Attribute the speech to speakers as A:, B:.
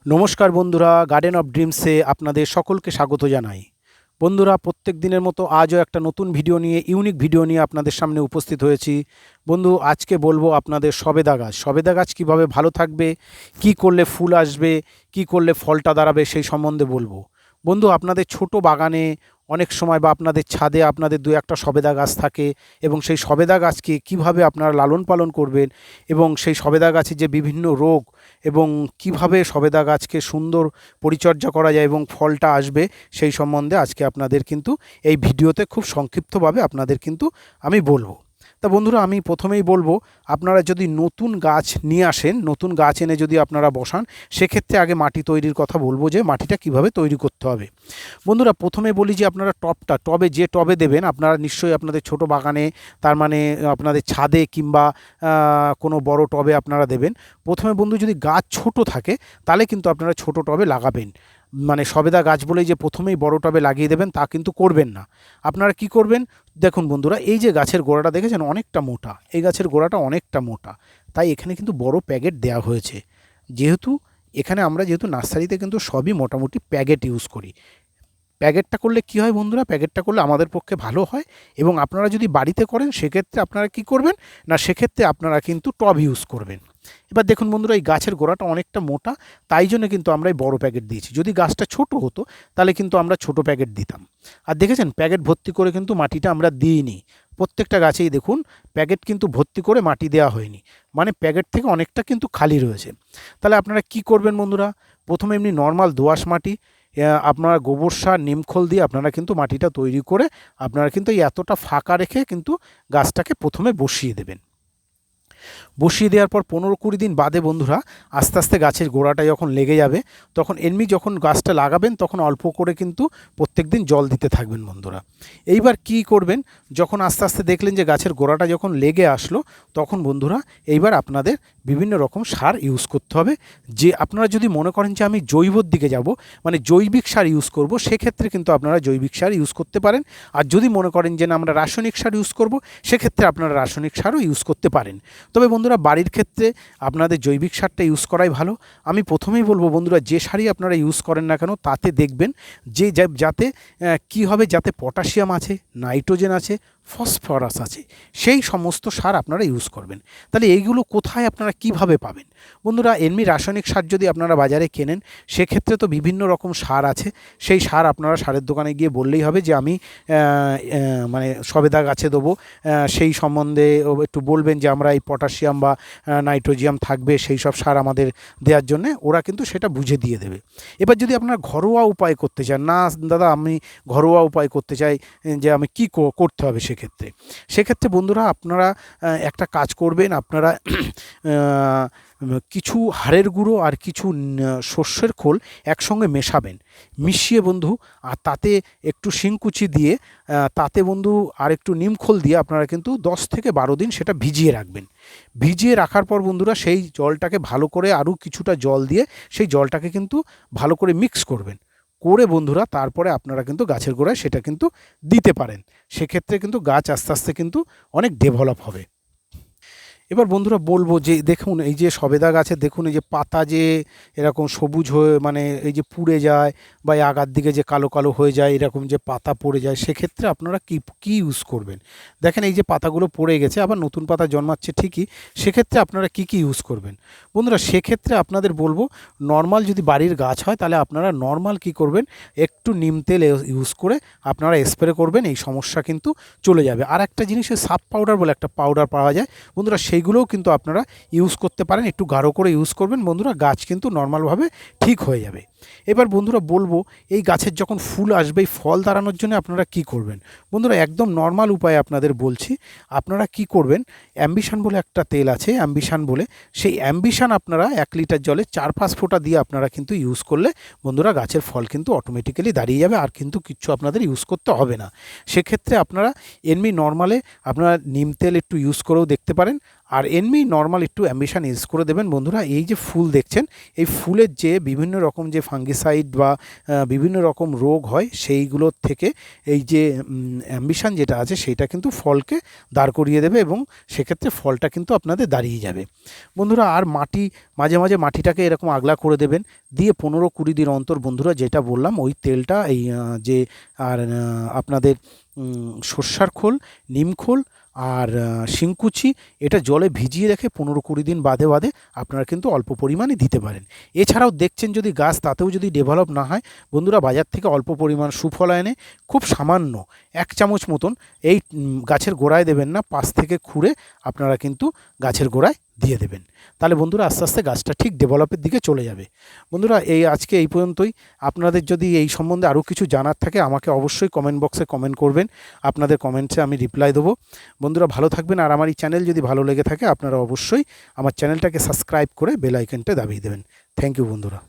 A: নমস্কার বন্ধুরা, garden of ড্রিমসে আপনাদের সকলকে স্বাগত জানাই। বন্ধুরা, প্রত্যেক দিনের মতো আজও একটা নতুন ভিডিও নিয়ে, ইউনিক ভিডিও নিয়ে আপনাদের সামনে উপস্থিত হয়েছি। বন্ধু, আজকে বলবো আপনাদের সবেদা গাছ। সবেদা গাছ কীভাবে ভালো থাকবে, কি করলে ফুল আসবে, কি করলে ফলটা দাঁড়াবে, সেই সম্বন্ধে বলবো। বন্ধু, আপনাদের ছোট বাগানে অনেক সময় বা আপনাদের ছাদে আপনাদের দু একটা সবেদা গাছ থাকে, এবং সেই সবেদা গাছকে কিভাবে আপনারা লালন পালন করবেন, এবং সেই সবেদা গাছের যে বিভিন্ন রোগ, এবং কিভাবে সবেদা গাছকে সুন্দর পরিচর্যা করা যায় এবং ফলটা আসবে, সেই সম্বন্ধে আজকে আপনাদের কিন্তু এই ভিডিওতে খুব সংক্ষিপ্তভাবে আপনাদের কিন্তু আমি বলবো। তা বন্ধুরা, আমি প্রথমেই বলবো, আপনারা যদি নতুন গাছ নিয়ে আসেন, নতুন গাছ এনে যদি আপনারা বসান, সেক্ষেত্রে আগে মাটি তৈরির কথা বলবো, যে মাটিটা কিভাবে তৈরি করতে হবে। বন্ধুরা, প্রথমে বলি যে আপনারা টবে যে টবে দেবেন, আপনারা নিশ্চয়ই আপনাদের ছোট বাগানে, তার মানে আপনাদের ছাদে কিংবা কোনো বড় টবে আপনারা দেবেন। প্রথমে বন্ধু, যদি গাছ ছোট থাকে তাহলে কিন্তু আপনারা ছোট টবে লাগাবেন। মানে সবেদা গাছ বলেই যে প্রথমেই বড় টবে লাগিয়ে দেবেন তা কিন্তু করবেন না। আপনারা কি করবেন, দেখুন বন্ধুরা, এই যে গাছের গোড়াটা দেখেছেন অনেকটা মোটা, এই গাছের গোড়াটা অনেকটা মোটা, তাই এখানে কিন্তু বড় প্যাকেট দেওয়া হয়েছে। যেহেতু যেহেতু নার্সারিতে কিন্তু সবই মোটামুটি প্যাকেট ইউজ করি। প্যাকেটটা করলে কী হয় বন্ধুরা, প্যাকেটটা করলে আমাদের পক্ষে ভালো হয়। এবং আপনারা যদি বাড়িতে করেন, সেক্ষেত্রে আপনারা কি করবেন না, সেক্ষেত্রে আপনারা কিন্তু টব ইউজ করবেন। এবার দেখুন বন্ধুরা, এই গাছের গোড়াটা অনেকটা মোটা, তাই জন্য কিন্তু আমরা এই বড় প্যাকেট দিয়েছি। যদি গাছটা ছোট হতো তাহলে কিন্তু আমরা ছোট প্যাকেট দিতাম। আর দেখেছেন, প্যাকেট ভর্তি করে কিন্তু মাটিটা আমরা দিইনি। প্রত্যেকটা গাছেই দেখুন প্যাকেট কিন্তু ভর্তি করে মাটি দেওয়া হয়নি, মানে প্যাকেট থেকে অনেকটা কিন্তু খালি রয়েছে। তাহলে আপনারা কি করবেন বন্ধুরা, প্রথমে এমনি নর্মাল দোআঁশ মাটি, আপনারা গোবর সার, নিমখোল দিয়ে আপনারা কিন্তু মাটিটা তৈরি করে আপনারা কিন্তু এই এতটা ফাঁকা রেখে কিন্তু গাছটাকে প্রথমে বসিয়ে দেবেন। বসিয়ে দেওয়ার পর 15-20 দিন বাদে বন্ধুরা, আস্তে আস্তে গাছের গোড়াটা যখন লেগে যাবে, তখন এমনি যখন গাছটা লাগাবেন তখন অল্প করে কিন্তু প্রত্যেক দিন জল দিতে থাকবেন বন্ধুরা। এইবার কি করবেন, যখন আস্তে আস্তে দেখলেন যে গাছের গোড়াটা যখন লেগে আসলো, তখন বন্ধুরা এইবার আপনাদের বিভিন্ন রকম সার ইউজ করতে হবে। যে আপনারা যদি মনে করেন যে আমি জৈবর দিকে যাব, মানে জৈবিক সার ইউজ করব, সেক্ষেত্রে কিন্তু আপনারা জৈবিক সার ইউজ করতে পারেন। আর যদি মনে করেন যে না, আমরা রাসায়নিক সার ইউজ করব, সেক্ষেত্রে আপনারা রাসায়নিক সারও ইউজ করতে পারেন। তবে বন্ধুরা, বাড়ির ক্ষেত্রে আপনাদের জৈবিক সারটা ইউজ করাই ভালো। আমি প্রথমেই বলবো বন্ধুরা, যে সারই আপনারা ইউজ করেন না কেন, তাতে দেখবেন যে যাতে কি হবে, যাতে পটাশিয়াম আছে, নাইট্রোজেন আছে, ফসফরাস আছে, সেই সমস্ত সার আপনারা ইউজ করবেন। তাহলে এইগুলো কোথায় আপনারা কিভাবে পাবেন বন্ধুরা? এমনি রাসায়নিক সার যদি আপনারা বাজারে কেনেন, সেক্ষেত্রে তো বিভিন্ন রকম সার আছে। সেই সার আপনারা সারের দোকানে গিয়ে বললেই হবে যে আমি মানে সবেদা গাছে দেবো, সেই সম্বন্ধে একটু বলবেন যে আমরা এই পটাশিয়াম বা নাইট্রোজিয়াম থাকবে, সেই সব সার আমাদের দেওয়ার জন্যে ওরা কিন্তু সেটা বুঝে দিয়ে দেবে। এবার যদি আপনারা ঘরোয়া উপায় করতে চান, না দাদা আমি ঘরোয়া উপায় করতে চাই, যে আমি কী করতে হবে সেক্ষেত্রে বন্ধুরা, আপনারা একটা কাজ করবেন, আপনারা কিছু হাড়ের গুঁড়ো আর কিছু শস্যের খোল একসঙ্গে মেশাবেন। মিশিয়ে বন্ধু, আর তাতে একটু শিংকুচি দিয়ে, তাতে বন্ধু আর একটু নিমখোল দিয়ে আপনারা কিন্তু 10 থেকে 12 দিন সেটা ভিজিয়ে রাখবেন। ভিজিয়ে রাখার পর বন্ধুরা, সেই জলটাকে ভালো করে আরও কিছুটা জল দিয়ে সেই জলটাকে কিন্তু ভালো করে মিক্স করবেন। করে বন্ধুরা, তারপরে আপনারা কিন্তু গাছের গোড়ায় সেটা কিন্তু দিতে পারেন। সেক্ষেত্রে কিন্তু গাছ আস্তে আস্তে কিন্তু অনেক ডেভেলপ হবে। এবার বন্ধুরা বলবো যে দেখুন, এই যে সবেদা গাছে দেখুন, এই যে পাতা যে এরকম সবুজ হয়ে, মানে এই যে পুড়ে যায়, বা এই আগার দিকে যে কালো কালো হয়ে যায়, এরকম যে পাতা পড়ে যায়, সেক্ষেত্রে আপনারা কি ইউজ করবেন? দেখেন এই যে পাতাগুলো পড়ে গেছে, আবার নতুন পাতা জন্মাচ্ছে ঠিকই, সেক্ষেত্রে আপনারা কি ইউজ করবেন বন্ধুরা? সেক্ষেত্রে আপনাদের বলবো, নর্মাল যদি বাড়ির গাছ হয়, তাহলে আপনারা নর্মাল কি করবেন, একটু নিম তেল ইউজ করে আপনারা স্প্রে করবেন, এই সমস্যা কিন্তু চলে যাবে। আর একটা জিনিস, সাপ পাউডার বলে একটা পাউডার পাওয়া যায় বন্ধুরা, সেইগুলোও কিন্তু আপনারা ইউজ করতে পারেন। একটু গাঢ় করে ইউজ করবেন বন্ধুরা, গাছ কিন্তু নর্মালভাবে ঠিক হয়ে যাবে। এবার বন্ধুরা বলবো, এই গাছের যখন ফুল আসবে, এই ফল দাঁড়ানোর জন্য আপনারা কি করবেন বন্ধুরা? একদম নর্মাল উপায়ে আপনাদের বলছি। আপনারা কি করবেন, অ্যাম্বিশন বলে একটা তেল আছে, অ্যাম্বিশন বলে, সেই অ্যাম্বিশন আপনারা 1 লিটার জলে 4-5 ফোঁটা দিয়ে আপনারা কিন্তু ইউজ করলে বন্ধুরা, গাছের ফল কিন্তু অটোমেটিক্যালি দাঁড়িয়ে যাবে, আর কিন্তু কিচ্ছু আপনাদের ইউজ করতে হবে না। সেক্ষেত্রে আপনারা এমনি নর্মালে আপনারা নিম তেল একটু ইউজ করেও দেখতে পারেন। আর এমনি নর্মাল একটু অ্যাম্বিশন ইউজ করে দেবেন বন্ধুরা। এই যে ফুল দেখছেন, এই ফুলের যে বিভিন্ন রকম যে ফাঙ্গিসাইড বা বিভিন্ন রকম রোগ হয় সেইগুলোর থেকে এই যে অ্যাম্বিশন যেটা আছে সেইটা কিন্তু ফলকে দাঁড় করিয়ে দেবে এবং সেক্ষেত্রে ফলটা কিন্তু আপনাদের দাঁড়িয়ে যাবে বন্ধুরা। আর মাটি মাঝে মাঝে মাটিটাকে এরকম আগলা করে দেবেন, দিয়ে 15-20 দিন অন্তর বন্ধুরা যেটা বললাম ওই তেলটা এই যে আর আপনাদের সর্ষার খোল, নিম খোল আর শিংকুচি এটা জলে ভিজিয়ে রেখে 15-20 দিন বাদে বাদে আপনারা কিন্তু অল্প পরিমাণে দিতে পারেন। এছাড়াও দেখছেন যদি গাছ তাতেও যদি ডেভেলপ না হয় বন্ধুরা, বাজার থেকে অল্প পরিমাণ সুফলা এনে খুব সামান্য 1 চামচ মতন এই গাছের গোড়ায় দেবেন না, পাশ থেকে খুঁড়ে আপনারা কিন্তু গাছের গোড়ায় দিয়ে দেবেন। তাহলে বন্ধুরা আস্তে আস্তে গাছটা ঠিক ডেভেলপের দিকে চলে যাবে। বন্ধুরা আজকে এই পর্যন্তই। আপনাদের যদি এই সম্বন্ধে আরও কিছু জানার থাকে আমাকে অবশ্যই কমেন্ট বক্সে কমেন্ট করবেন, আপনাদের কমেন্টসে আমি রিপ্লাই দেবো। বন্ধুরা ভালো থাকবেন, আর আমার এই চ্যানেল যদি ভালো লেগে থাকে আপনারা অবশ্যই আমার চ্যানেলটাকে সাবস্ক্রাইব করে বেল আইকনটা দাবিয়ে দেবেন। থ্যাংক ইউ বন্ধুরা।